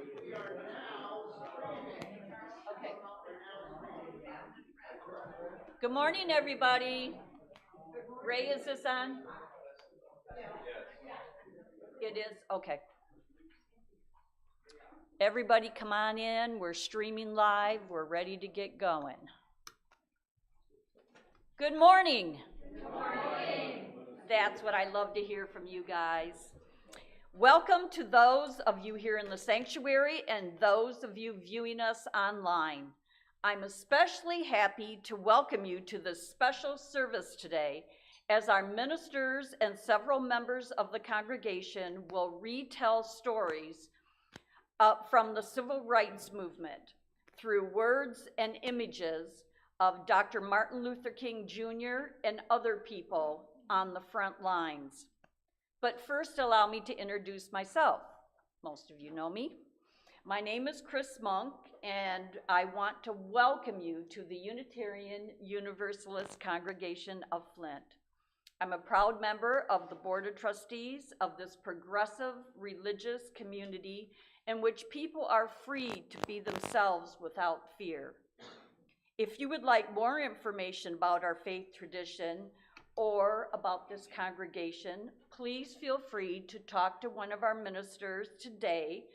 Okay. Good morning, everybody. Ray, is this on? It is? Okay. Everybody come on in. We're streaming live. We're ready to get going. Good morning. Good morning. That's what I love to hear from you guys. Welcome to those of you here in the sanctuary and those of you viewing us online. I'm especially happy to welcome you to this special service today, as our ministers and several members of the congregation will retell stories from the civil rights movement through words and images of Dr. Martin Luther King Jr. and other people on the front lines. But first, allow me to introduce myself. Most of you know me. My name is Chris Monk, and I want to welcome you to the Unitarian Universalist congregation of Flint. I'm a proud member of the Board of Trustees of this progressive religious community in which people are free to be themselves without fear. If you would like more information about our faith tradition or about this congregation, please feel free to talk to one of our ministers today,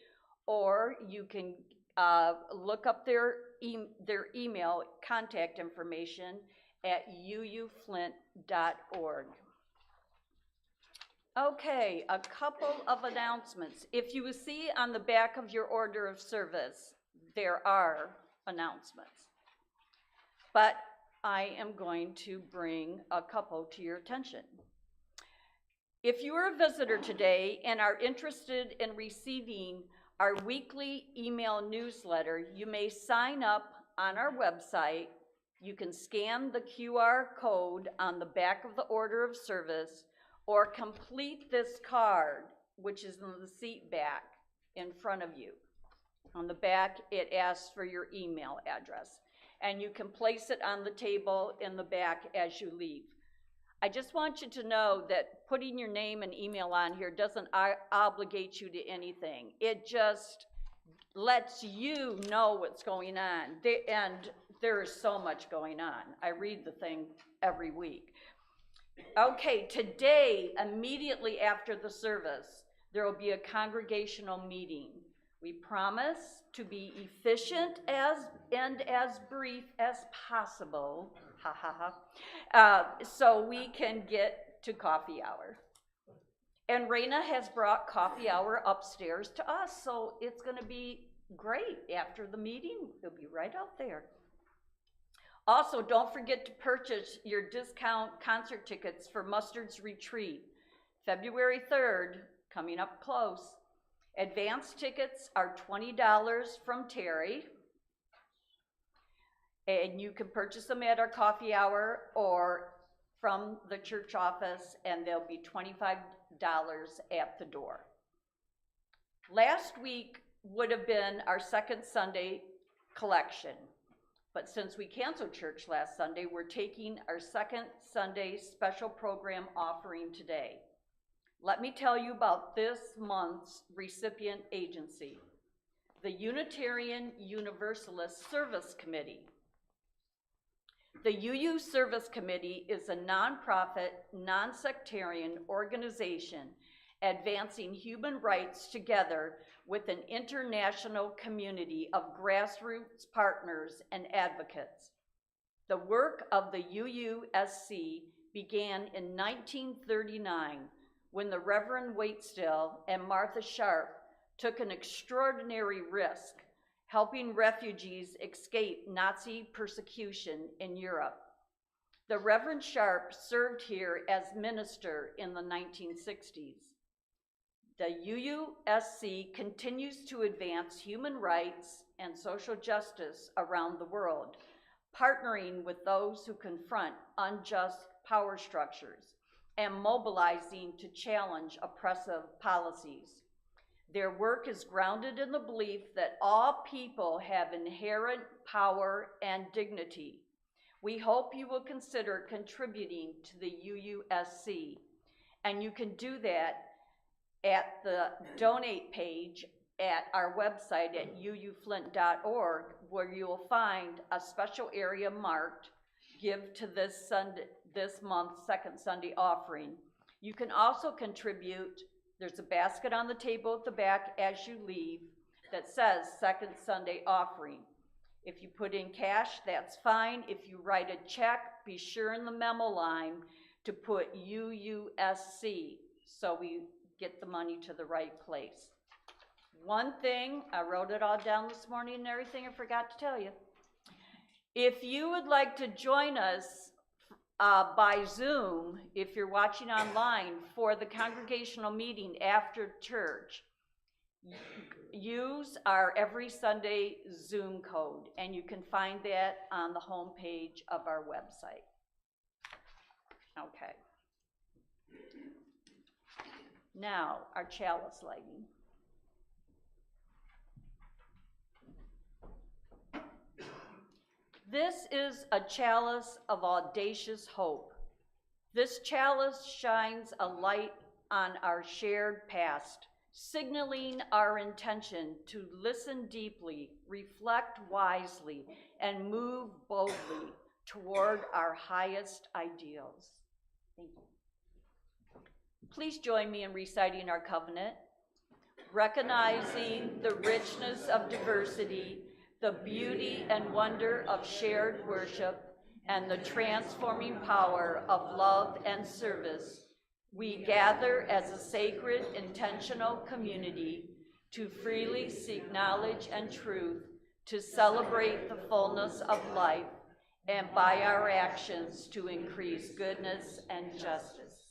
or you can look up their email contact information at uuflint.org. Okay, a couple of announcements. If you will see on the back of your order of service, there are announcements. But I am going to bring a couple to your attention. If you are a visitor today and are interested in receiving our weekly email newsletter, you may sign up on our website. You can scan the QR code on the back of the order of service or complete this card, which is in the seat back in front of you. On the back, it asks for your email address, and you can place it on the table in the back as you leave. I just want you to know that putting your name and email on here doesn't obligate you to anything. It just lets you know what's going on. And there is so much going on. I read the thing every week. Okay, today, immediately after the service, there will be a congregational meeting. We promise to be efficient and as brief as possible, so we can get to coffee hour. And Raina has brought coffee hour upstairs to us, so it's going to be great. After the meeting, it'll be right out there. Also, don't forget to purchase your discount concert tickets for Mustard's Retreat, February 3rd, coming up close. Advance tickets are $20 from Terry, and you can purchase them at our coffee hour or from the church office, and they'll be $25 at the door. Last week would have been our second Sunday collection, but since we canceled church last Sunday, we're taking our second Sunday special program offering today. Let me tell you about this month's recipient agency, the Unitarian Universalist Service Committee. The UU Service Committee is a nonprofit, non-sectarian organization advancing human rights together with an international community of grassroots partners and advocates. The work of the UUSC began in 1939 when the Reverend Waitstill and Martha Sharp took an extraordinary risk helping refugees escape Nazi persecution in Europe. The Reverend Sharp served here as minister in the 1960s. The UUSC continues to advance human rights and social justice around the world, partnering with those who confront unjust power structures and mobilizing to challenge oppressive policies. Their work is grounded in the belief that all people have inherent power and dignity. We hope you will consider contributing to the UUSC, and you can do that at the donate page at our website at uuflint.org, where you will find a special area marked Give to this Sunday, this month's second Sunday offering. You can also contribute. There's a basket on the table at the back as you leave that says Second Sunday Offering. If you put in cash, that's fine. If you write a check, be sure in the memo line to put UUSC so we get the money to the right place. One thing, I wrote it all down this morning and everything I forgot to tell you. If you would like to join us by Zoom, if you're watching online, for the congregational meeting after church, use our every Sunday Zoom code, and you can find that on the home page of our website. Okay. Now, our chalice lighting. This is a chalice of audacious hope. This chalice shines a light on our shared past, signaling our intention to listen deeply, reflect wisely, and move boldly toward our highest ideals. Thank you. Please join me in reciting our covenant, recognizing the richness of diversity, the beauty and wonder of shared worship, and the transforming power of love and service. We gather as a sacred, intentional community to freely seek knowledge and truth, to celebrate the fullness of life, and by our actions to increase goodness and justice.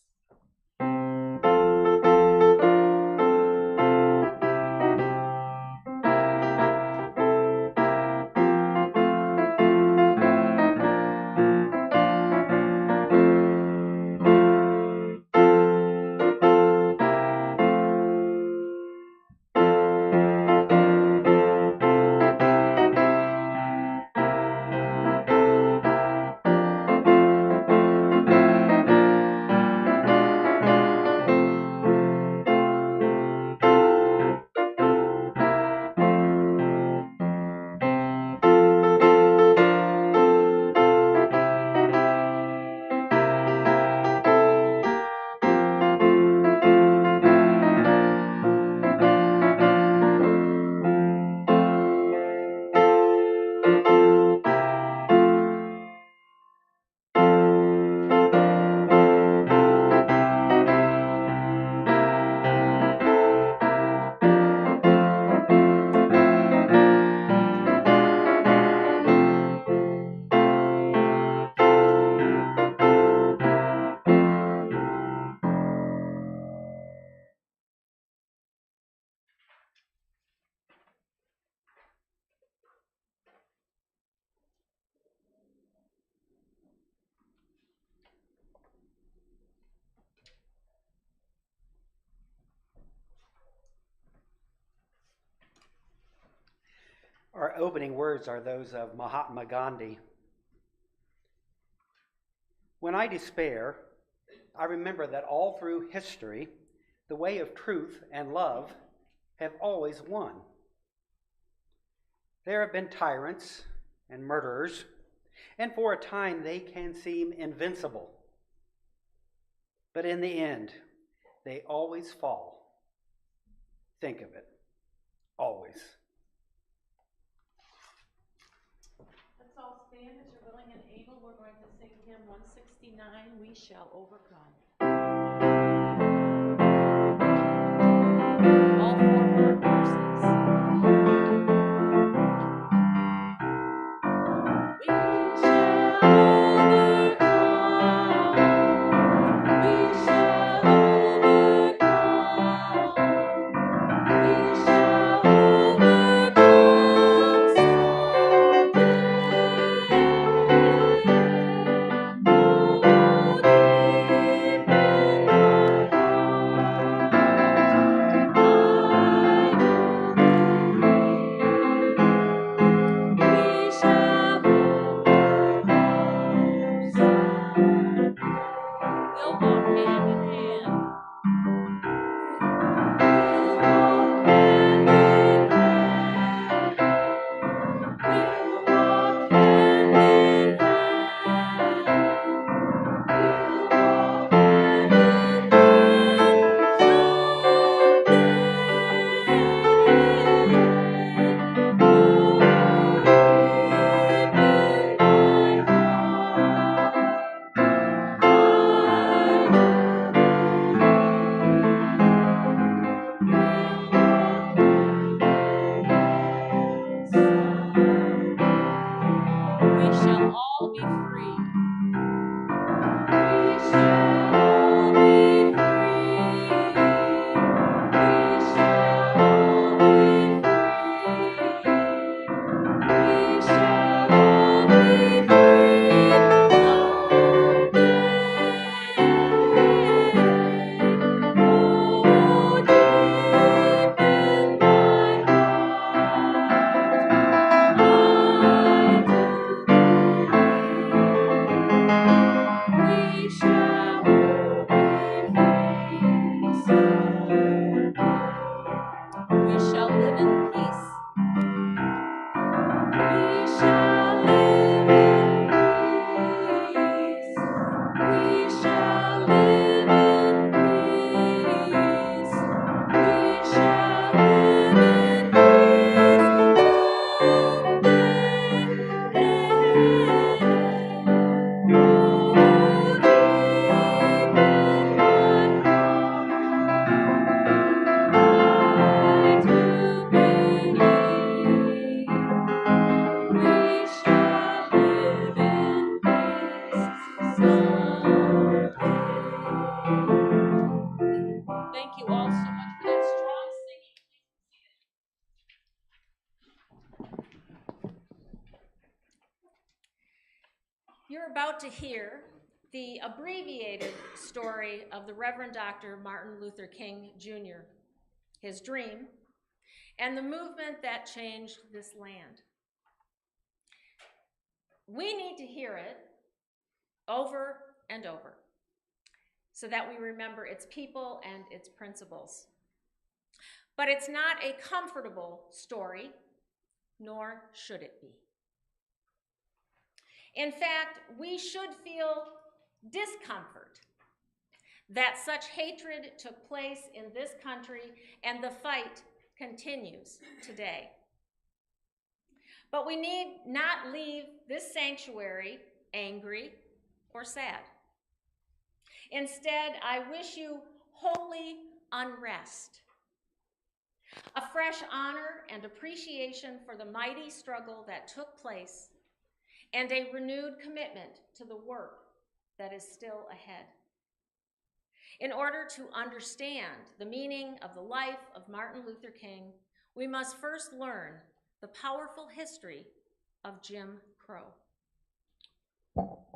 Our opening words are those of Mahatma Gandhi. When I despair, I remember that all through history, the way of truth and love have always won. There have been tyrants and murderers, and for a time they can seem invincible. But in the end, they always fall. Think of it. Always. Let's all stand as you're willing and able. We're going to sing hymn 169, We Shall Overcome. All four verses. We shall overcome. We shall overcome. We shall overcome someday. Oh, deep in You're about to hear the abbreviated story of the Reverend Dr. Martin Luther King Jr., his dream, and the movement that changed this land. We need to hear it over and over so that we remember its people and its principles. But it's not a comfortable story, nor should it be. In fact, we should feel discomfort that such hatred took place in this country and the fight continues today. But we need not leave this sanctuary angry or sad. Instead, I wish you holy unrest, a fresh honor and appreciation for the mighty struggle that took place, and a renewed commitment to the work that is still ahead. In order to understand the meaning of the life of Martin Luther King, we must first learn the powerful history of Jim Crow.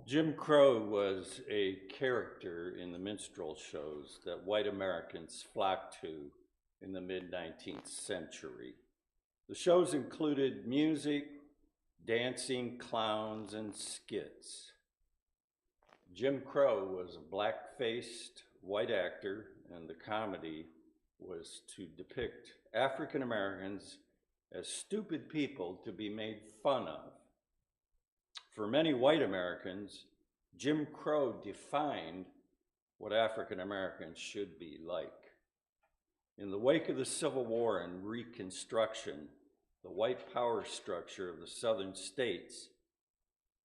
Jim Crow was a character in the minstrel shows that white Americans flocked to in the mid-19th century. The shows included music, dancing, clowns, and skits. Jim Crow was a black-faced white actor, and the comedy was to depict African Americans as stupid people to be made fun of. For many white Americans, Jim Crow defined what African Americans should be like. In the wake of the Civil War and Reconstruction, the white power structure of the southern states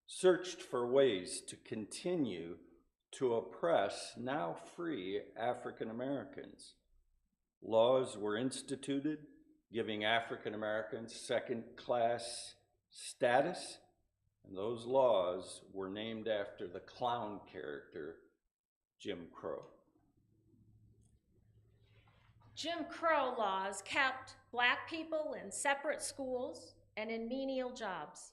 searched for ways to continue to oppress now free African Americans. Laws were instituted giving African Americans second-class status, and those laws were named after the clown character, Jim Crow. Jim Crow laws kept black people in separate schools and in menial jobs.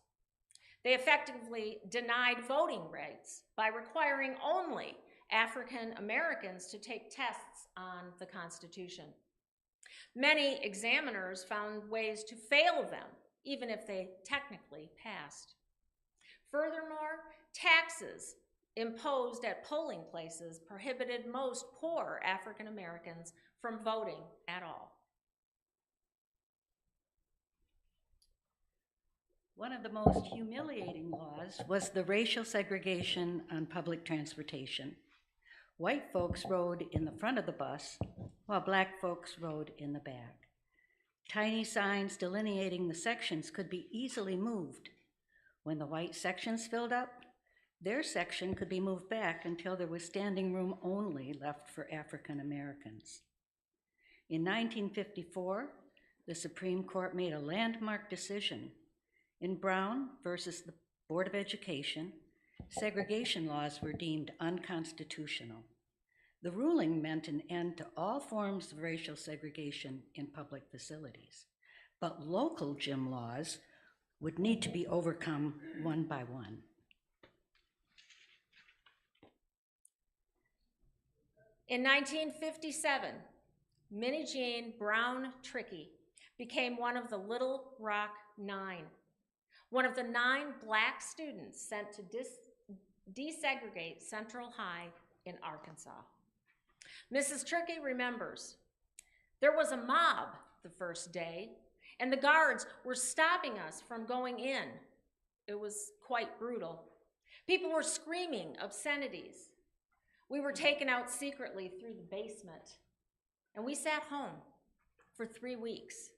They effectively denied voting rights by requiring only African Americans to take tests on the Constitution. Many examiners found ways to fail them, even if they technically passed. Furthermore, taxes imposed at polling places prohibited most poor African Americans from voting at all. One of the most humiliating laws was the racial segregation on public transportation. White folks rode in the front of the bus, while black folks rode in the back. Tiny signs delineating the sections could be easily moved. When the white sections filled up, their section could be moved back until there was standing room only left for African Americans. In 1954, the Supreme Court made a landmark decision. In Brown versus the Board of Education, segregation laws were deemed unconstitutional. The ruling meant an end to all forms of racial segregation in public facilities, but local gym laws would need to be overcome one by one. In 1957, Minnie Jean Brown Trickey became one of the Little Rock Nine, one of the 9 black students sent to desegregate Central High in Arkansas. Mrs. Trickey remembers, there was a mob the first day, and the guards were stopping us from going in. It was quite brutal. People were screaming obscenities. We were taken out secretly through the basement, and we sat home for 3 weeks,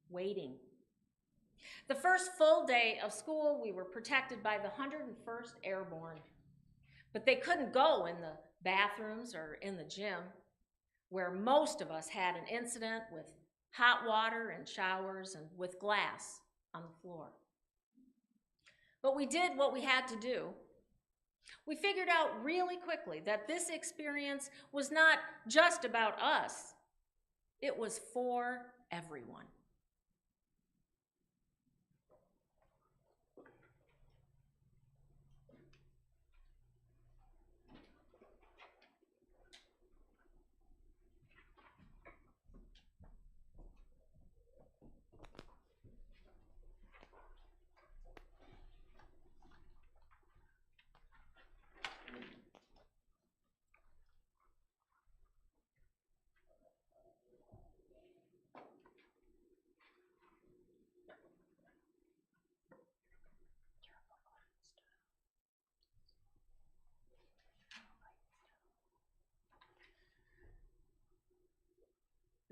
waiting. The first full day of school, we were protected by the 101st Airborne, but they couldn't go in the bathrooms or in the gym, where most of us had an incident with hot water and showers and with glass on the floor. But we did what we had to do. We figured out really quickly that this experience was not just about us, it was for everyone.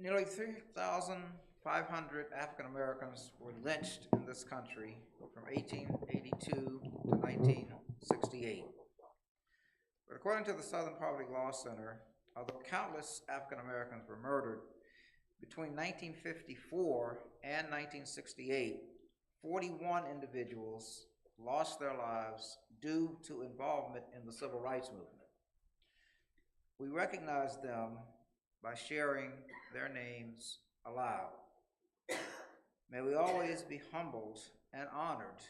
Nearly 3,500 African Americans were lynched in this country from 1882 to 1968. But according to the Southern Poverty Law Center, although countless African Americans were murdered, between 1954 and 1968, 41 individuals lost their lives due to involvement in the civil rights movement. We recognize them by sharing their names aloud. May we always be humbled and honored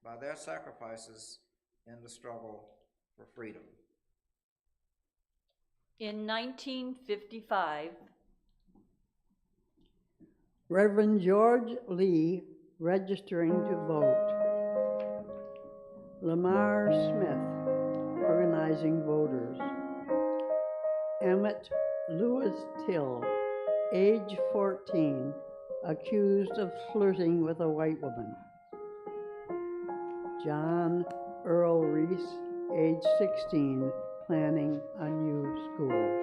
by their sacrifices in the struggle for freedom. In 1955, Reverend George Lee registering to vote. Lamar Smith organizing voters. Emmett Lewis Till, age 14, accused of flirting with a white woman. John Earl Reese, age 16, planning a new school.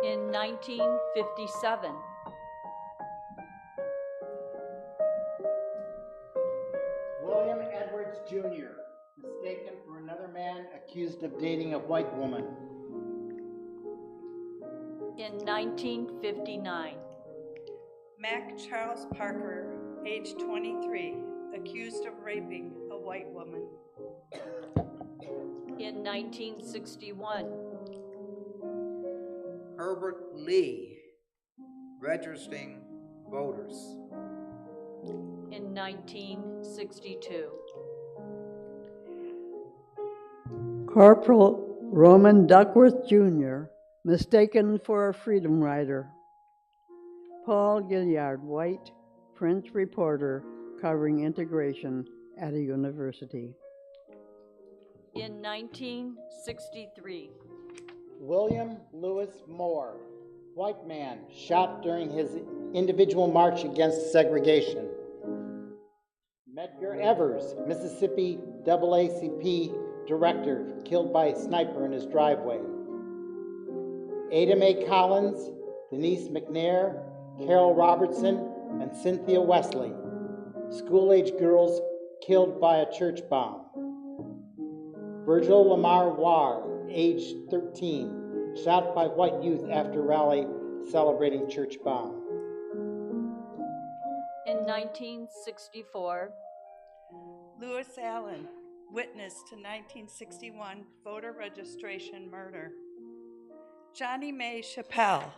in 1957, William Edwards Jr., mistaken for another man accused of dating a white woman. in 1959, Mac Charles Parker, age 23, accused of raping a white woman. in 1961, Herbert Lee, registering voters. in 1962, Corporal Roman Duckworth Jr., mistaken for a freedom rider. Paul Gilliard White, French reporter covering integration at a university. in 1963, William Lewis Moore, white man, shot during his individual march against segregation. Medgar Evers, Mississippi NAACP director, killed by a sniper in his driveway. Ada Mae Collins, Denise McNair, Carol Robertson, and Cynthia Wesley, school-age girls killed by a church bomb. Virgil Lamar Warr, age 13, shot by white youth after rally celebrating church bomb. in 1964, Lewis Allen, witness to 1961 voter registration murder. Johnny Mae Chappelle,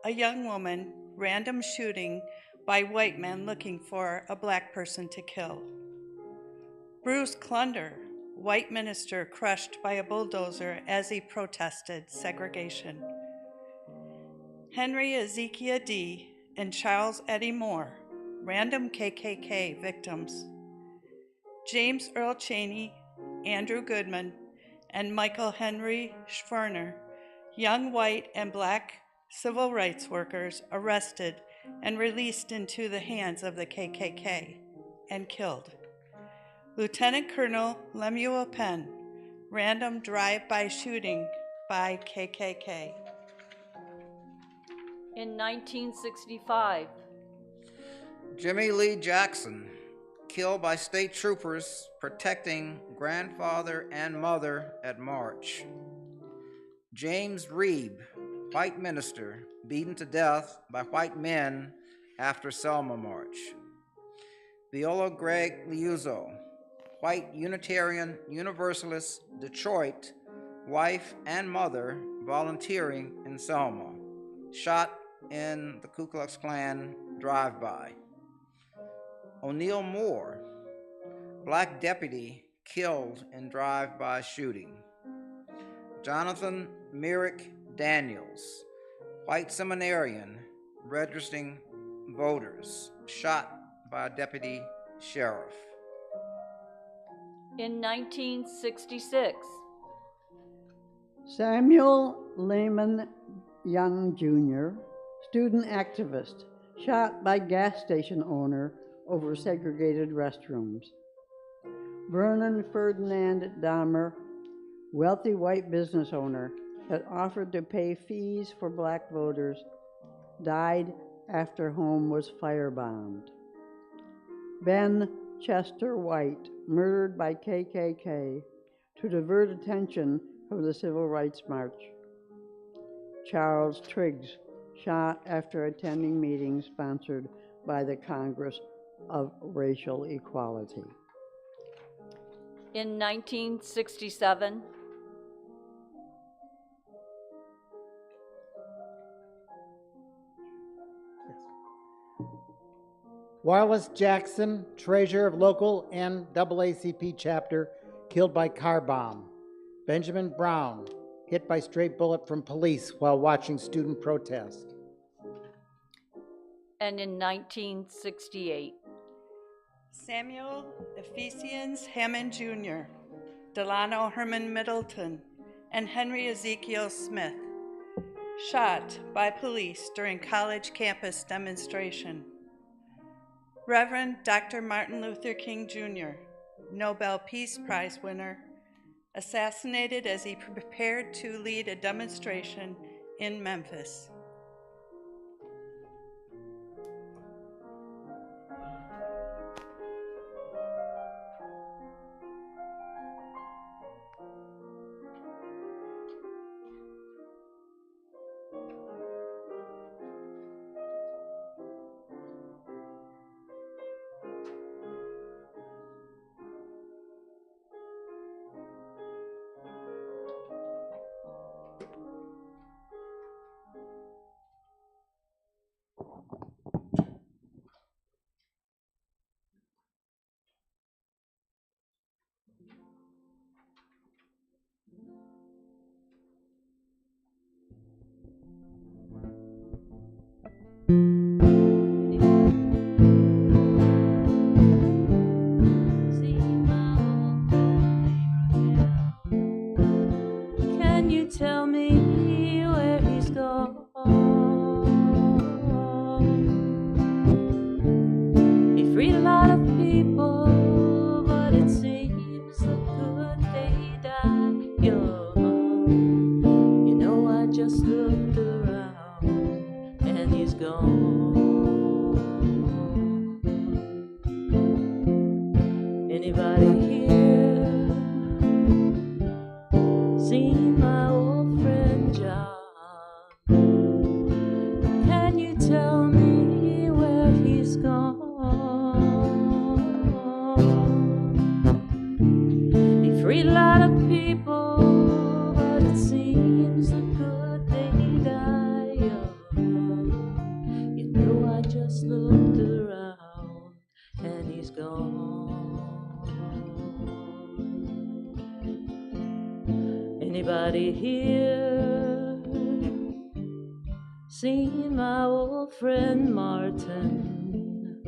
a young woman, random shooting by white men looking for a black person to kill. Bruce Clunder, white minister crushed by a bulldozer as he protested segregation. Henry Ezekiel D. and Charles Eddie Moore, random KKK victims. James Earl Cheney, Andrew Goodman, and Michael Henry Schwerner, young white and black civil rights workers arrested and released into the hands of the KKK and killed. Lieutenant Colonel Lemuel Penn, random drive-by shooting by KKK. in 1965, Jimmy Lee Jackson, killed by state troopers protecting grandfather and mother at March. James Reeb, white minister, beaten to death by white men after Selma March. Viola Gregg Liuzzo, white Unitarian Universalist, Detroit, wife and mother volunteering in Selma, shot in the Ku Klux Klan drive-by. O'Neill Moore, black deputy killed in drive-by shooting. Jonathan Merrick Daniels, white seminarian registering voters, shot by a deputy sheriff. in 1966, Samuel Lehman Young Jr., student activist, shot by gas station owner over segregated restrooms. Vernon Ferdinand Dahmer, wealthy white business owner, had offered to pay fees for black voters died after home was firebombed. Ben Chester White, murdered by KKK to divert attention from the Civil Rights March. Charles Triggs, shot after attending meetings sponsored by the Congress of Racial Equality. In 1967, Wallace Jackson, treasurer of local NAACP chapter, killed by car bomb. Benjamin Brown, hit by stray bullet from police while watching student protest. and in 1968. Samuel Ephesians Hammond Jr., Delano Herman Middleton, and Henry Ezekiel Smith, shot by police during college campus demonstration. Reverend Dr. Martin Luther King Jr., Nobel Peace Prize winner, assassinated as he prepared to lead a demonstration in Memphis. Can you tell me where he's gone? He freed a lot of people, but it seems the good they die young. You know, I just looked around and he's gone. Anybody here seen my old friend John? Can you tell me where he's gone? He freed a lot of people, but it seems the good they die young. You know, I just looked around and he's gone. Anybody here seen my old friend Martin?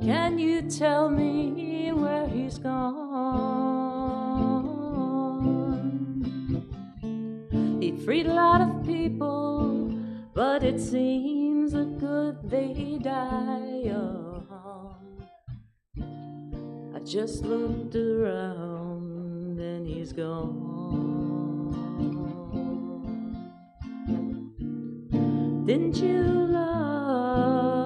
Can you tell me where he's gone? He freed a lot of people, but it seems the good they die young. I just looked around and he's gone. Didn't you love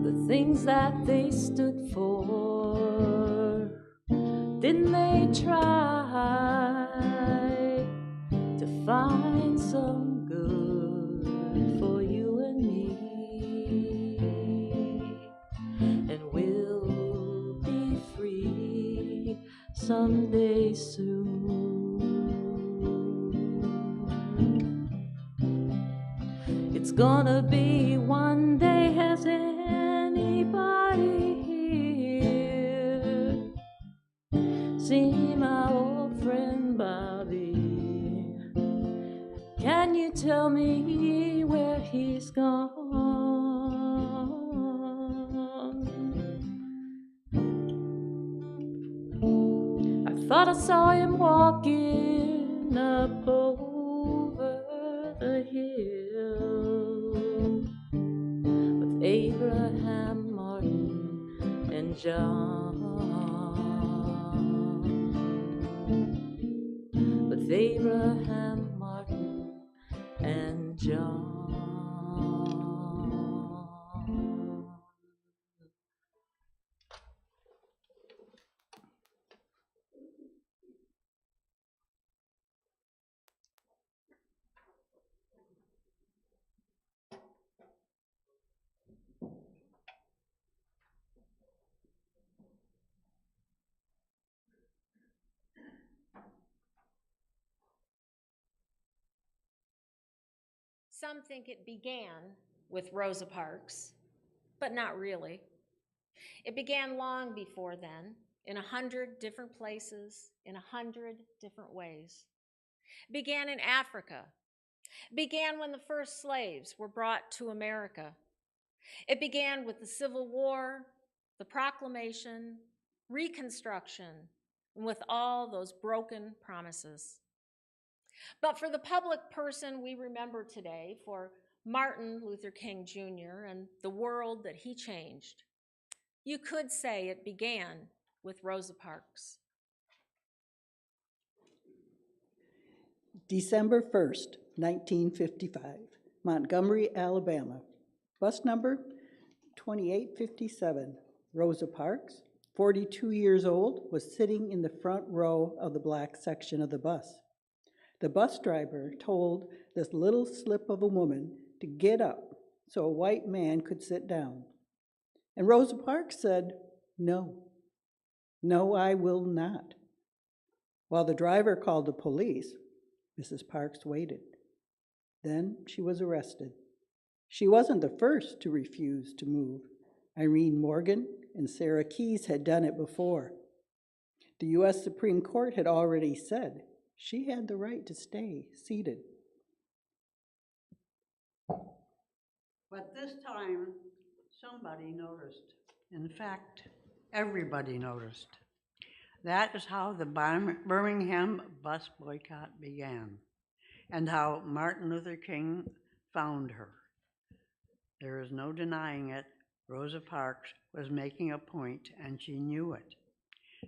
the things that they stood for? Didn't they try to find some good for you and me? And we'll be free someday soon. It's gonna be one day. Has anybody here seen my old friend Bobby? Can you tell me where he's gone? I thought I saw him walking up over the hill with Abraham, Martin, and John. With Abraham, Martin, and John. Some think it began with Rosa Parks, but not really. It began long before then, in 100 different places, in 100 different ways. It began in Africa. It began when the first slaves were brought to America. It began with the Civil War, the Proclamation, Reconstruction, and with all those broken promises. But for the public person we remember today, for Martin Luther King Jr. and the world that he changed, you could say it began with Rosa Parks. December 1st, 1955, Montgomery, Alabama. Bus number 2857. Rosa Parks, 42 years old, was sitting in the front row of the black section of the bus. The bus driver told this little slip of a woman to get up so a white man could sit down. And Rosa Parks said, "No, no, I will not." While the driver called the police, Mrs. Parks waited. Then she was arrested. She wasn't the first to refuse to move. Irene Morgan and Sarah Keyes had done it before. The U.S. Supreme Court had already said she had the right to stay seated. But this time, somebody noticed. In fact, everybody noticed. That is how the Birmingham bus boycott began, and how Martin Luther King found her. There is no denying it. Rosa Parks was making a point, and she knew it.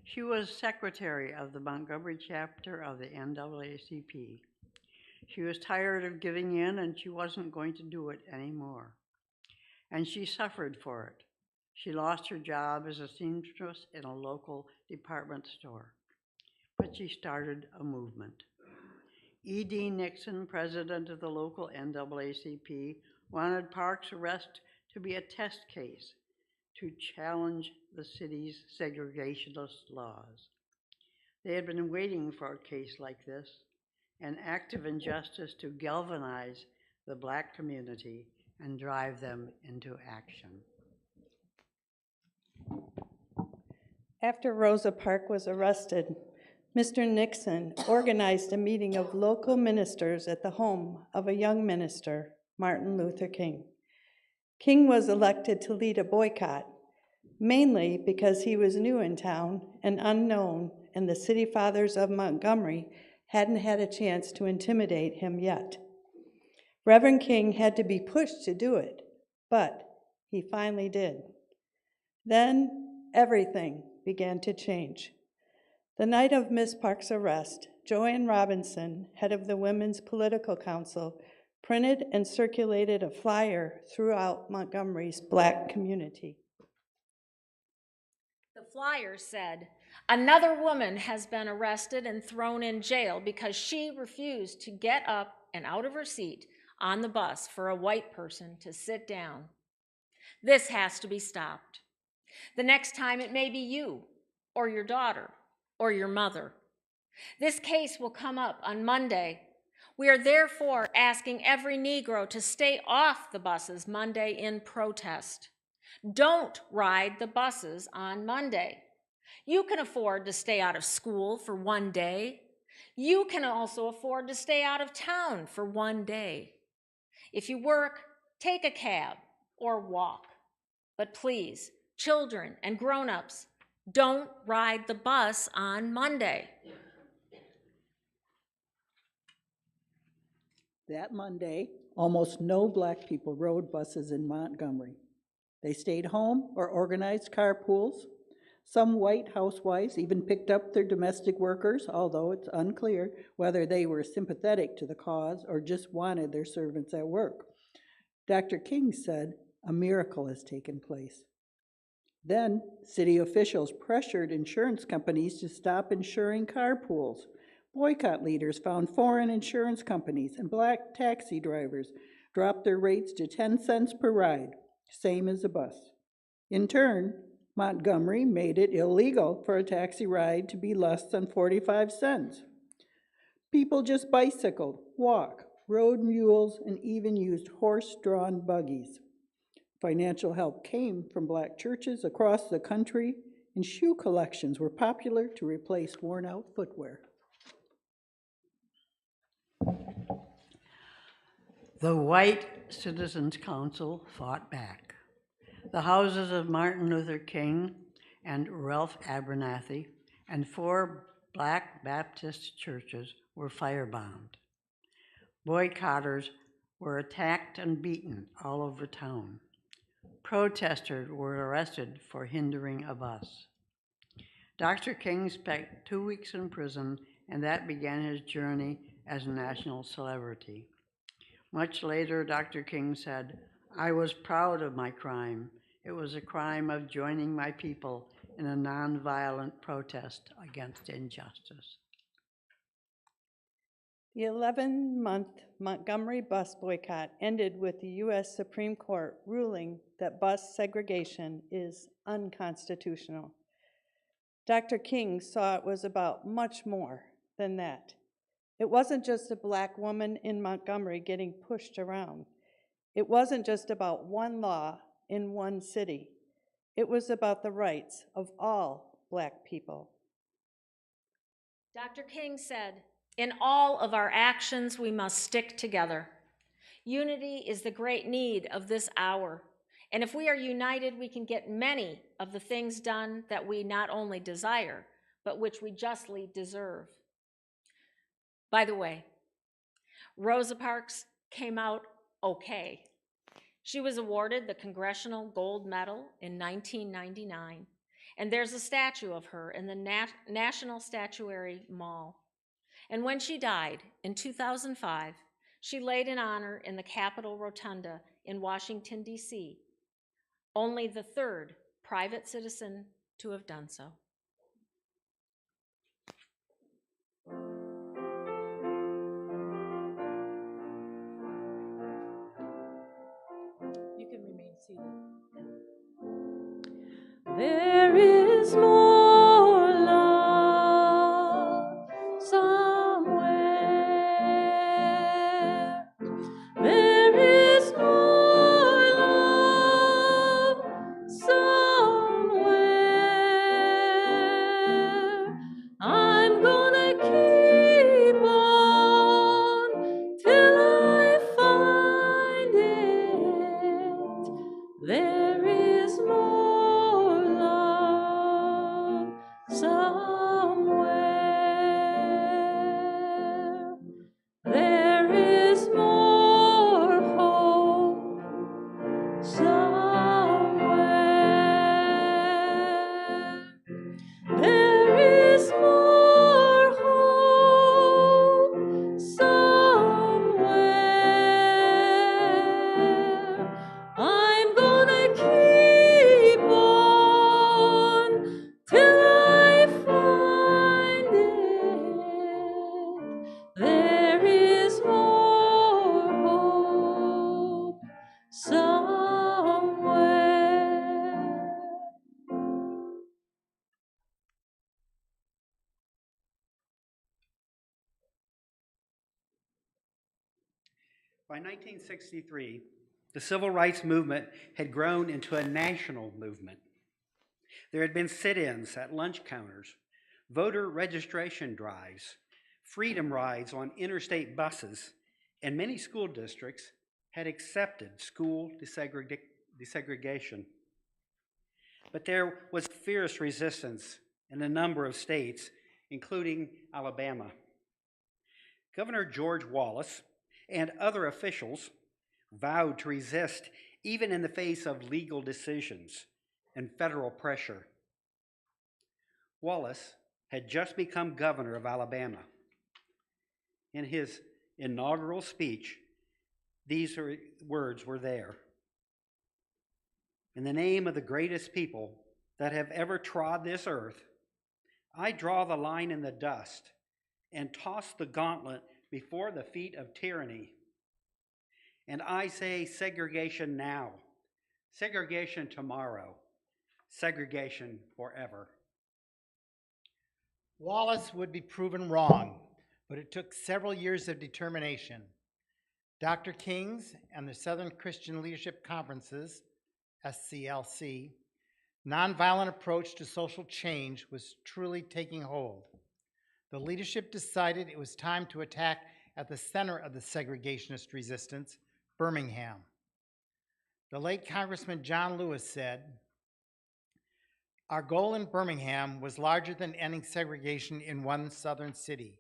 She was secretary of the Montgomery chapter of the NAACP. She was tired of giving in, and she wasn't going to do it anymore. And she suffered for it. She lost her job as a seamstress in a local department store. But she started a movement. E.D. Nixon, president of the local NAACP, wanted Parks' arrest to be a test case to challenge the city's segregationist laws. They had been waiting for a case like this, an act of injustice to galvanize the Black community and drive them into action. After Rosa Parks was arrested, Mr. Nixon organized a meeting of local ministers at the home of a young minister, Martin Luther King. King was elected to lead a boycott, mainly because he was new in town and unknown, and the city fathers of Montgomery hadn't had a chance to intimidate him yet. Reverend King had to be pushed to do it, but he finally did. Then everything began to change. The night of Miss Parks' arrest, Joanne Robinson, head of the Women's Political Council, printed and circulated a flyer throughout Montgomery's Black community. The flyer said, "Another woman has been arrested and thrown in jail because she refused to get up and out of her seat on the bus for a white person to sit down. This has to be stopped. The next time it may be you, or your daughter, or your mother. This case will come up on Monday. We are therefore asking every Negro to stay off the buses Monday in protest. Don't ride the buses on Monday. You can afford to stay out of school for one day. You can also afford to stay out of town for one day. If you work, take a cab or walk. But please, children and grown-ups, don't ride the bus on Monday." That Monday, almost no Black people rode buses in Montgomery. They stayed home or organized carpools. Some white housewives even picked up their domestic workers, although it's unclear whether they were sympathetic to the cause or just wanted their servants at work. Dr. King said, "A miracle has taken place." Then, city officials pressured insurance companies to stop insuring carpools. Boycott leaders found foreign insurance companies and Black taxi drivers dropped their rates to 10 cents per ride, same as a bus. In turn, Montgomery made it illegal for a taxi ride to be less than 45 cents. People just bicycled, walked, rode mules, and even used horse-drawn buggies. Financial help came from black churches across the country, and shoe collections were popular to replace worn-out footwear. The White Citizens Council fought back. The houses of Martin Luther King and Ralph Abernathy and 4 black Baptist churches were firebombed. Boycotters were attacked and beaten all over town. Protesters were arrested for hindering a bus. Dr. King spent 2 weeks in prison, and that began his journey as a national celebrity. Much later, Dr. King said, "I was proud of my crime. It was a crime of joining my people in a nonviolent protest against injustice." The 11-month Montgomery bus boycott ended with the U.S. Supreme Court ruling that bus segregation is unconstitutional. Dr. King saw it was about much more than that. It wasn't just a black woman in Montgomery getting pushed around. It wasn't just about one law in one city. It was about the rights of all black people. Dr. King said, "In all of our actions, we must stick together. Unity is the great need of this hour. And if we are united, we can get many of the things done that we not only desire, but which we justly deserve." By the way, Rosa Parks came out okay. She was awarded the Congressional Gold Medal in 1999, and there's a statue of her in the National Statuary Mall. And when she died in 2005, she laid in honor in the Capitol Rotunda in Washington, D.C., only the 3rd private citizen to have done so. You can remain seated. There is more love somewhere. There is more love somewhere. I'm gonna keep on till I find it. There is more love somewhere. There is more hope somewhere. There is more hope somewhere. I'm gonna keep on till I find it. There is more hope somewhere. By 1963, the civil rights movement had grown into a national movement. There had been sit-ins at lunch counters, voter registration drives, freedom rides on interstate buses, and many school districts had accepted school desegregation. But there was fierce resistance in a number of states, including Alabama. Governor George Wallace and other officials vowed to resist even in the face of legal decisions and federal pressure. Wallace had just become governor of Alabama. In his inaugural speech, these words were there. "In the name of the greatest people that have ever trod this earth, I draw the line in the dust and toss the gauntlet before the feet of tyranny. And I say segregation now, segregation tomorrow, segregation forever." Wallace would be proven wrong, but it took several years of determination. Dr. King's and the Southern Christian Leadership Conference's, SCLC, nonviolent approach to social change was truly taking hold. The leadership decided it was time to attack at the center of the segregationist resistance, Birmingham. The late Congressman John Lewis said, "Our goal in Birmingham was larger than ending segregation in one southern city.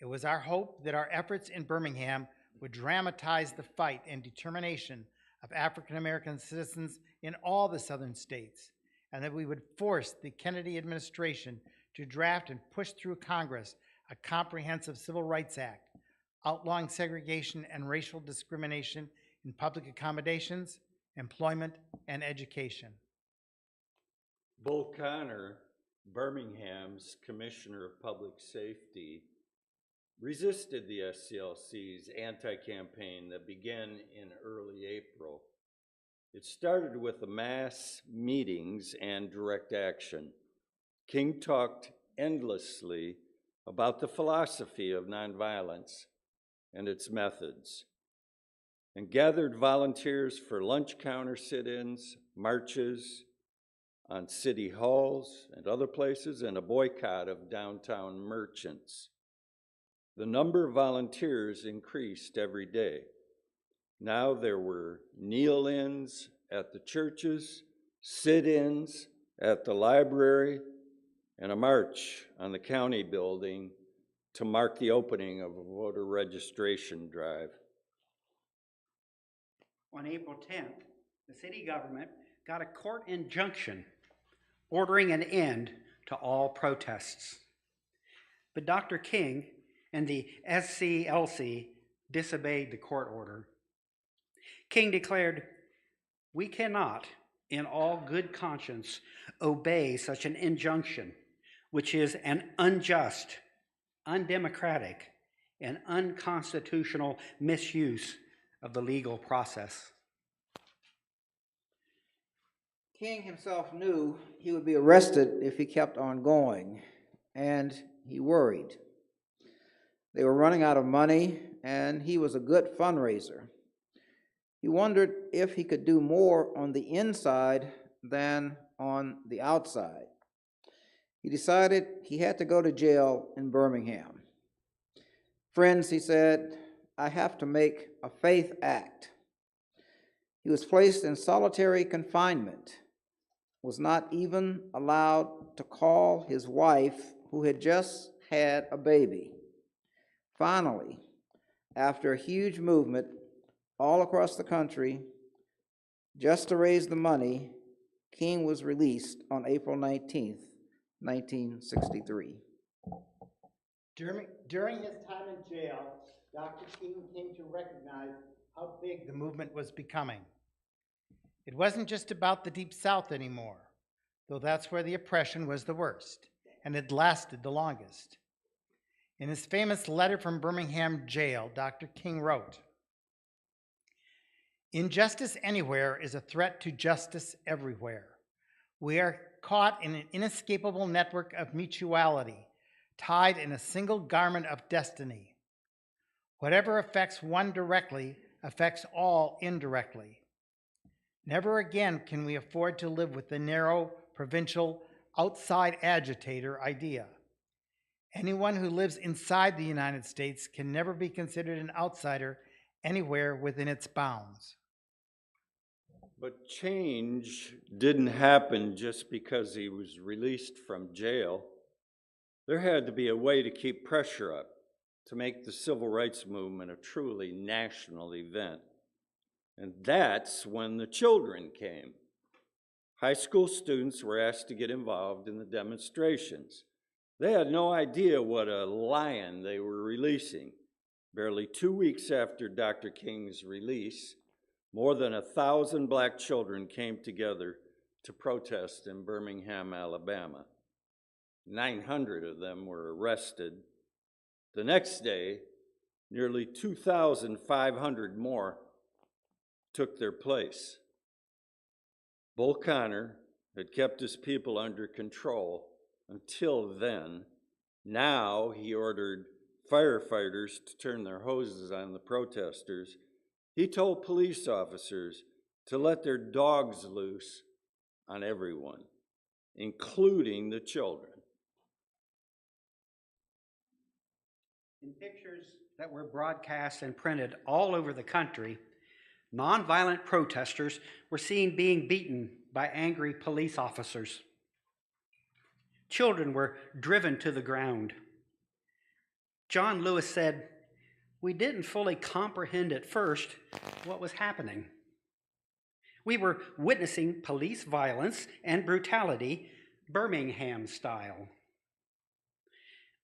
It was our hope that our efforts in Birmingham would dramatize the fight and determination of African American citizens in all the southern states, and that we would force the Kennedy administration to draft and push through Congress a comprehensive Civil Rights Act outlawing segregation and racial discrimination in public accommodations, employment, and education." Bull Connor, Birmingham's Commissioner of Public Safety, resisted the SCLC's anti-campaign that began in early April. It started with the mass meetings and direct action. King talked endlessly about the philosophy of nonviolence and its methods, and gathered volunteers for lunch counter sit-ins, marches on city halls and other places, and a boycott of downtown merchants. The number of volunteers increased every day. Now there were kneel-ins at the churches, sit-ins at the library, and a march on the county building to mark the opening of a voter registration drive. On April 10th, the city government got a court injunction ordering an end to all protests. But Dr. King and the SCLC disobeyed the court order. King declared, "We cannot, in all good conscience, obey such an injunction, which is an unjust, undemocratic, and unconstitutional misuse of the legal process." King himself knew he would be arrested if he kept on going, and he worried. They were running out of money, and he was a good fundraiser. He wondered if he could do more on the inside than on the outside. He decided he had to go to jail in Birmingham. "Friends," he said, "I have to make a faith act." He was placed in solitary confinement, was not even allowed to call his wife, who had just had a baby. Finally, after a huge movement all across the country, just to raise the money, King was released on April 19th, 1963. During his time in jail, Dr. King came to recognize how big the movement was becoming. It wasn't just about the Deep South anymore, though that's where the oppression was the worst, and had lasted the longest. In his famous letter from Birmingham jail, Dr. King wrote, "Injustice anywhere is a threat to justice everywhere. We are caught in an inescapable network of mutuality, tied in a single garment of destiny. Whatever affects one directly affects all indirectly. Never again can we afford to live with the narrow, provincial, outside agitator idea. Anyone who lives inside the United States can never be considered an outsider anywhere within its bounds." But change didn't happen just because he was released from jail. There had to be a way to keep pressure up, to make the civil rights movement a truly national event. And that's when the children came. High school students were asked to get involved in the demonstrations. They had no idea what a lion they were releasing. Barely 2 weeks after Dr. King's release, more than 1,000 black children came together to protest in Birmingham, Alabama. 900 of them were arrested. The next day, nearly 2,500 more took their place. Bull Connor had kept his people under control until then. Now he ordered firefighters to turn their hoses on the protesters, he told police officers to let their dogs loose on everyone, including the children. In pictures that were broadcast and printed all over the country, nonviolent protesters were seen being beaten by angry police officers. Children were driven to the ground. John Lewis said, "We didn't fully comprehend at first what was happening. We were witnessing police violence and brutality, Birmingham style."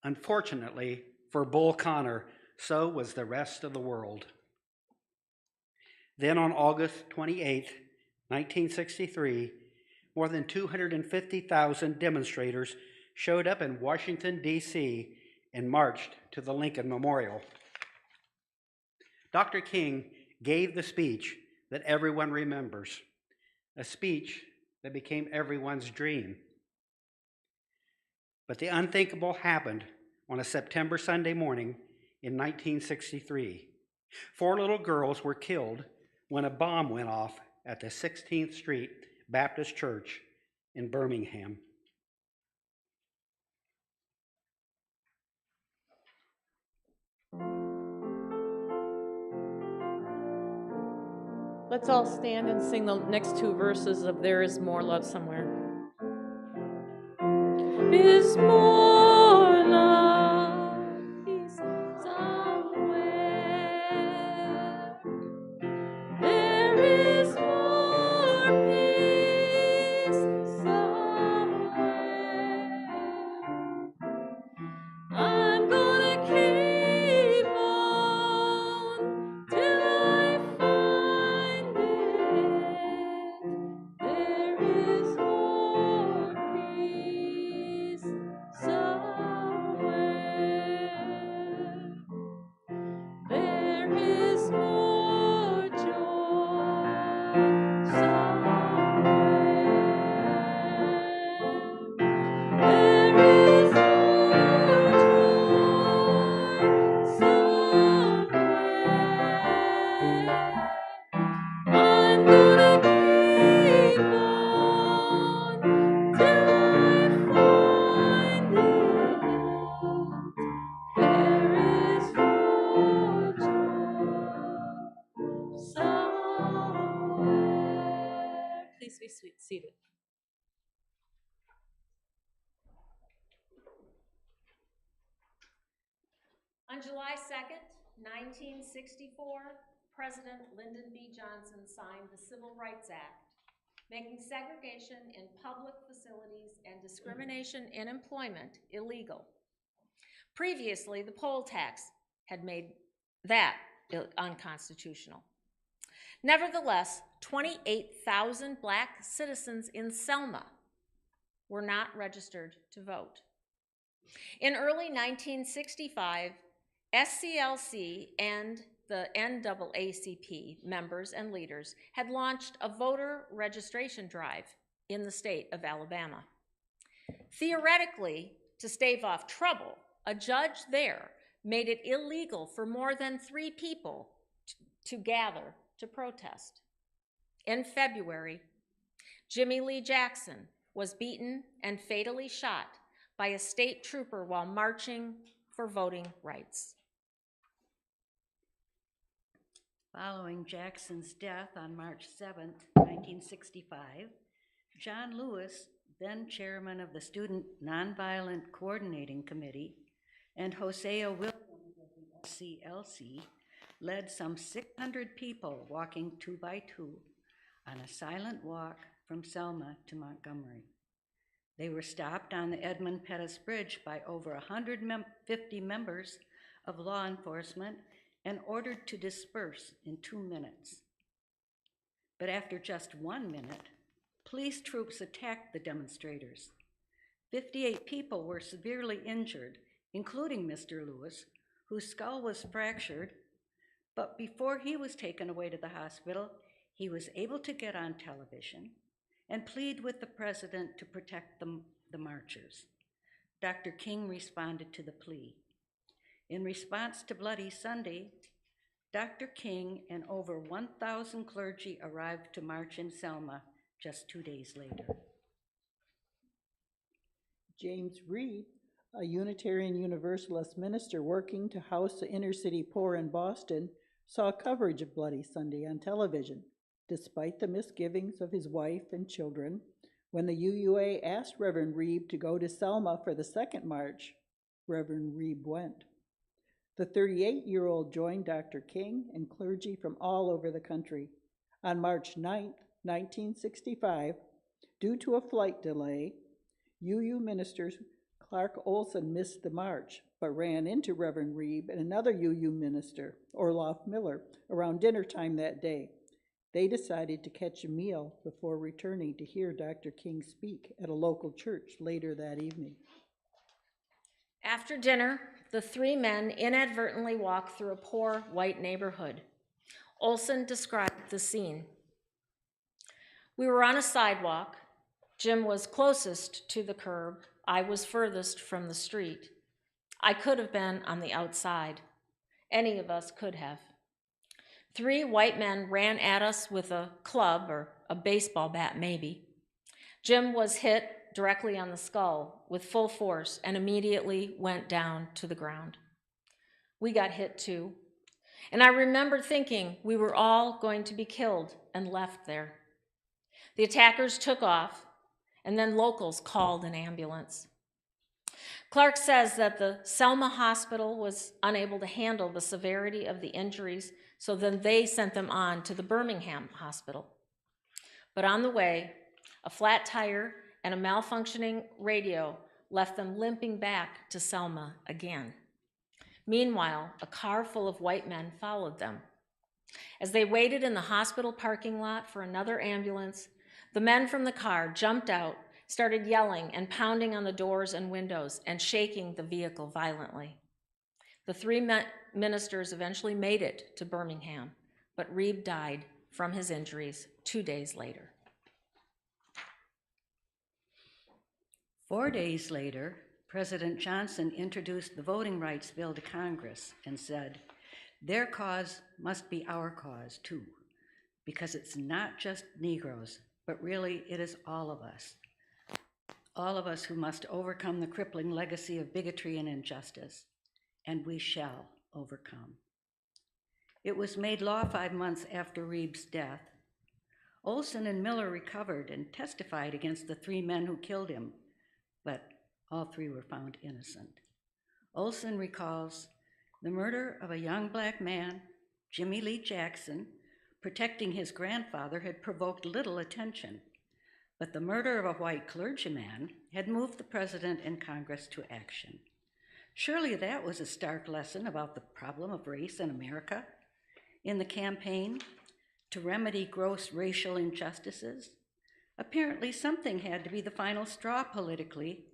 Unfortunately for Bull Connor, so was the rest of the world. Then on August 28, 1963, more than 250,000 demonstrators showed up in Washington, D.C. and marched to the Lincoln Memorial. Dr. King gave the speech that everyone remembers, a speech that became everyone's dream. But the unthinkable happened on a September Sunday morning in 1963. 4 little girls were killed when a bomb went off at the 16th Street Baptist Church in Birmingham. Let's all stand and sing the next 2 verses of There Is More Love Somewhere. Is more love peace somewhere. There is more peace somewhere. I'm gonna keep on till I find it. There is more peace somewhere. There is more joy somewhere. There is more joy somewhere. I'm gonna keep on till I find it. There is more joy somewhere. Please be seated. On July 2nd, 1964, President Lyndon B. Johnson signed the Civil Rights Act, making segregation in public facilities and discrimination in employment illegal. Previously, the poll tax had made that unconstitutional. Nevertheless, 28,000 Black citizens in Selma were not registered to vote. In early 1965, SCLC and the NAACP members and leaders had launched a voter registration drive in the state of Alabama. Theoretically, to stave off trouble, a judge there made it illegal for more than 3 people to gather to protest. In February, Jimmy Lee Jackson was beaten and fatally shot by a state trooper while marching for voting rights. Following Jackson's death on March 7, 1965, John Lewis, then chairman of the Student Nonviolent Coordinating Committee, and Hosea Williams of the SCLC led some 600 people walking 2 by 2 on a silent walk from Selma to Montgomery. They were stopped on the Edmund Pettus Bridge by over 150 members of law enforcement and ordered to disperse in 2 minutes. But after just 1 minute, police troops attacked the demonstrators. 58 people were severely injured, including Mr. Lewis, whose skull was fractured, but before he was taken away to the hospital, he was able to get on television and plead with the president to protect the marchers. Dr. King responded to the plea. In response to Bloody Sunday, Dr. King and over 1,000 clergy arrived to march in Selma just 2 days later. James Reed, a Unitarian Universalist minister working to house the inner city poor in Boston, saw coverage of Bloody Sunday on television, despite the misgivings of his wife and children. When the UUA asked Reverend Reeb to go to Selma for the second march, Reverend Reeb went. The 38-year-old joined Dr. King and clergy from all over the country. On March 9, 1965, due to a flight delay, UU minister Clark Olson missed the march, but ran into Reverend Reeb and another UU minister, Orloff Miller, around dinner time that day. They decided to catch a meal before returning to hear Dr. King speak at a local church later that evening. After dinner, the three men inadvertently walked through a poor white neighborhood. Olson described the scene. We were on a sidewalk. Jim was closest to the curb. I was furthest from the street. I could have been on the outside. Any of us could have. Three white men ran at us with a club or a baseball bat, maybe. Jim was hit directly on the skull with full force and immediately went down to the ground. We got hit too. And I remember thinking we were all going to be killed and left there. The attackers took off, and then locals called an ambulance. Clark says that the Selma hospital was unable to handle the severity of the injuries, so then they sent them on to the Birmingham hospital. But on the way, a flat tire and a malfunctioning radio left them limping back to Selma again. Meanwhile, a car full of white men followed them. As they waited in the hospital parking lot for another ambulance, the men from the car jumped out, started yelling and pounding on the doors and windows and shaking the vehicle violently. The three ministers eventually made it to Birmingham, but Reeb died from his injuries 2 days later. 4 days later, President Johnson introduced the Voting Rights Bill to Congress and said, "Their cause must be our cause too, because it's not just Negroes, but really it is all of us who must overcome the crippling legacy of bigotry and injustice, and we shall overcome." It was made law 5 months after Reeb's death. Olson and Miller recovered and testified against the three men who killed him, but all three were found innocent. Olson recalls, "The murder of a young black man, Jimmy Lee Jackson, protecting his grandfather had provoked little attention, but the murder of a white clergyman had moved the president and Congress to action. Surely that was a stark lesson about the problem of race in America. In the campaign to remedy gross racial injustices, apparently something had to be the final straw politically,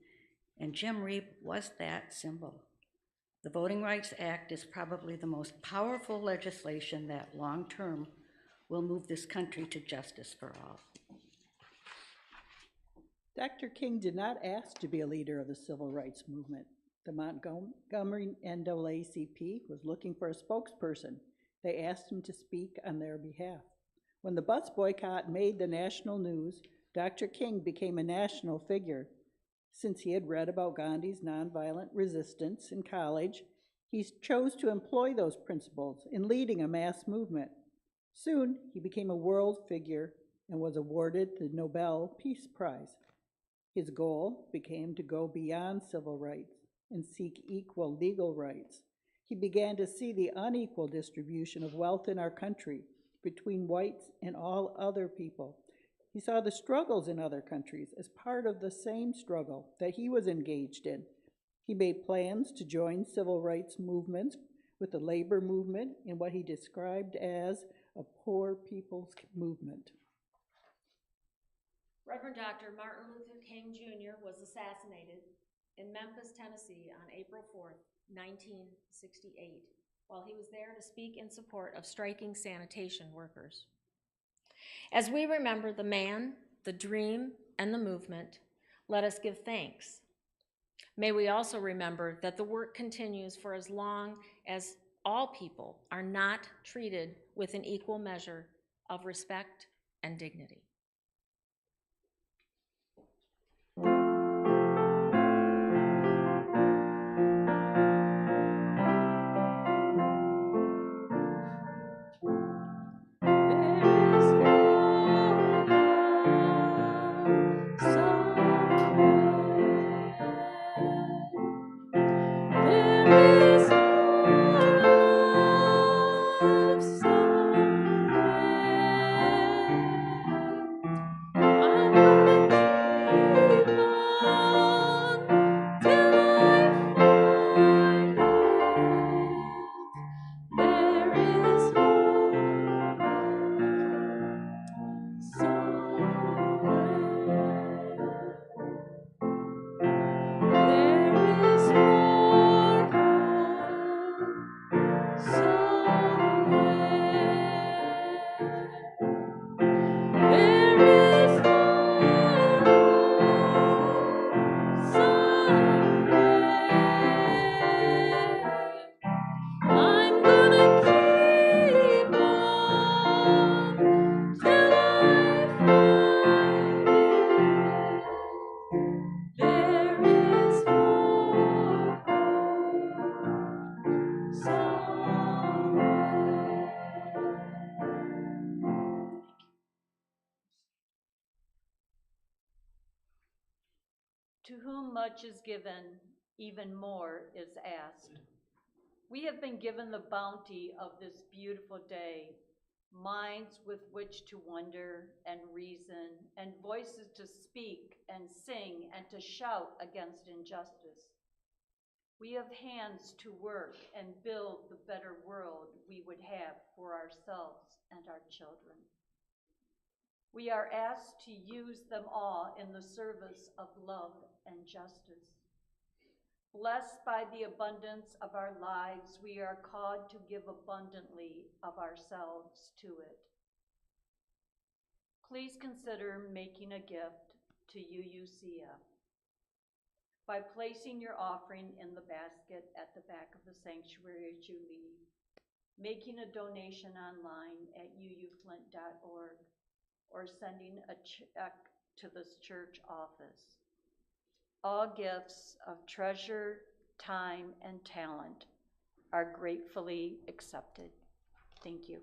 and Jim Reeb was that symbol. The Voting Rights Act is probably the most powerful legislation that long-term will move this country to justice for all." Dr. King did not ask to be a leader of the civil rights movement. The Montgomery NAACP was looking for a spokesperson. They asked him to speak on their behalf. When the bus boycott made the national news, Dr. King became a national figure. Since he had read about Gandhi's nonviolent resistance in college, he chose to employ those principles in leading a mass movement. Soon, he became a world figure and was awarded the Nobel Peace Prize. His goal became to go beyond civil rights and seek equal legal rights. He began to see the unequal distribution of wealth in our country between whites and all other people. He saw the struggles in other countries as part of the same struggle that he was engaged in. He made plans to join civil rights movements with the labor movement in what he described as a poor people's movement. Reverend Dr. Martin Luther King Jr. was assassinated in Memphis, Tennessee on April 4th, 1968, while he was there to speak in support of striking sanitation workers. As we remember the man, the dream, and the movement, let us give thanks. May we also remember that the work continues for as long as all people are not treated with an equal measure of respect and dignity. To whom much is given, even more is asked. We have been given the bounty of this beautiful day, minds with which to wonder and reason, and voices to speak and sing and to shout against injustice. We have hands to work and build the better world we would have for ourselves and our children. We are asked to use them all in the service of love and justice. Blessed by the abundance of our lives, we are called to give abundantly of ourselves to it. Please consider making a gift to UUCF by placing your offering in the basket at the back of the sanctuary as you leave, making a donation online at uuflint.org, or sending a check to this church office. All gifts of treasure, time, and talent are gratefully accepted. Thank you.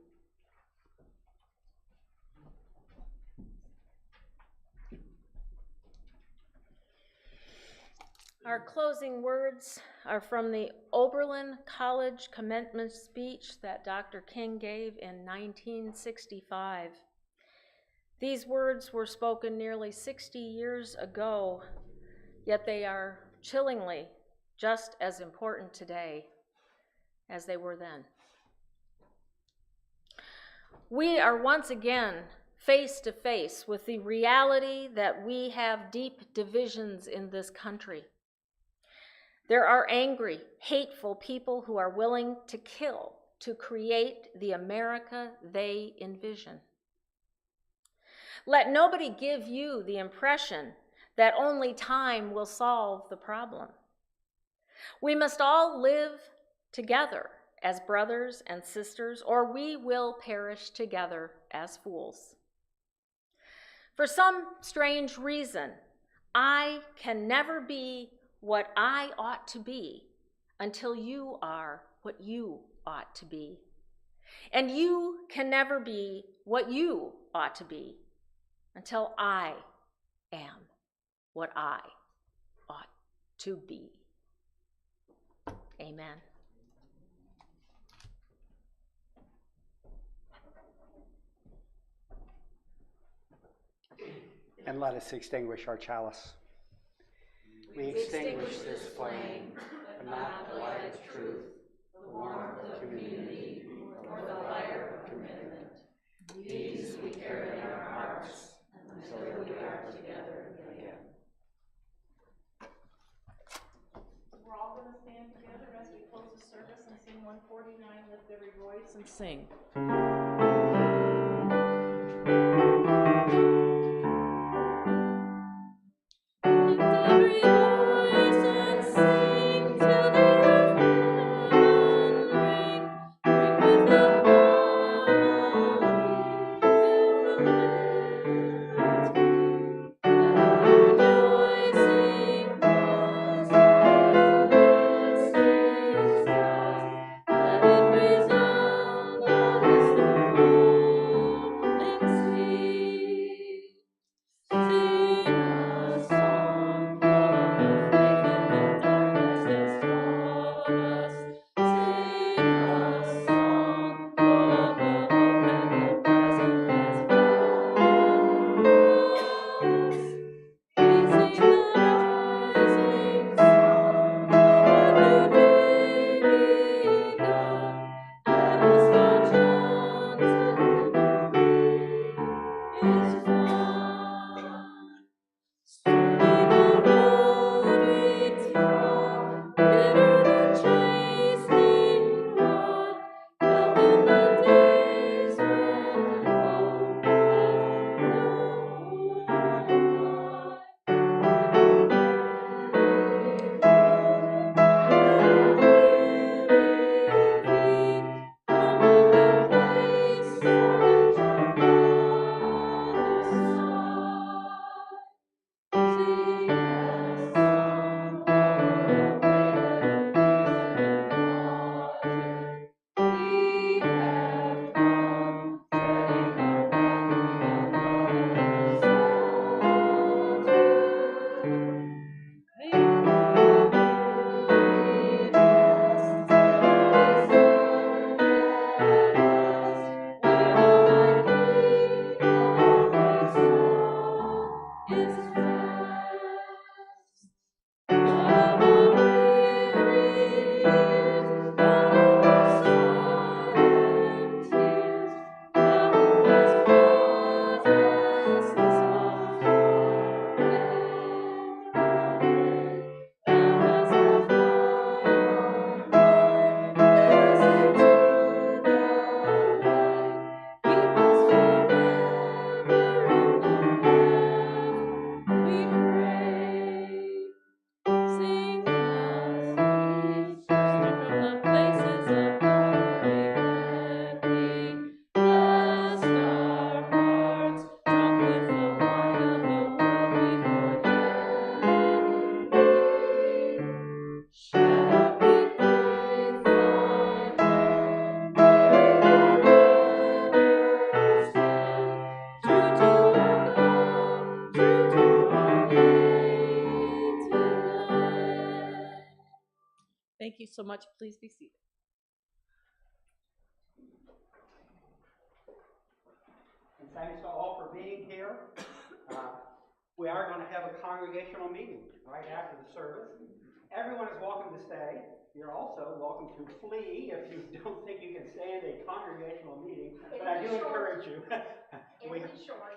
Our closing words are from the Oberlin College commencement speech that Dr. King gave in 1965. These words were spoken nearly 60 years ago, yet they are chillingly just as important today as they were then. We are once again face to face with the reality that we have deep divisions in this country. There are angry, hateful people who are willing to kill to create the America they envision. Let nobody give you the impression that only time will solve the problem. We must all live together as brothers and sisters, or we will perish together as fools. For some strange reason, I can never be what I ought to be until you are what you ought to be. And you can never be what you ought to be until I am what I ought to be. Amen. And let us extinguish our chalice. We extinguish this flame, but not the light of truth, the warmth of community, or the fire of commitment. These we carry in our hearts until we are together again. We're all going to stand together as we close the service and sing 149, Lift Every Voice, and sing. Lift every voice and Thank you so much. Please be seated. And thanks to all for being here. We are going to have a congregational meeting right after the service. Everyone is welcome to stay. You're also welcome to flee if you don't think you can stand a congregational meeting, but I do encourage you. It'll be short.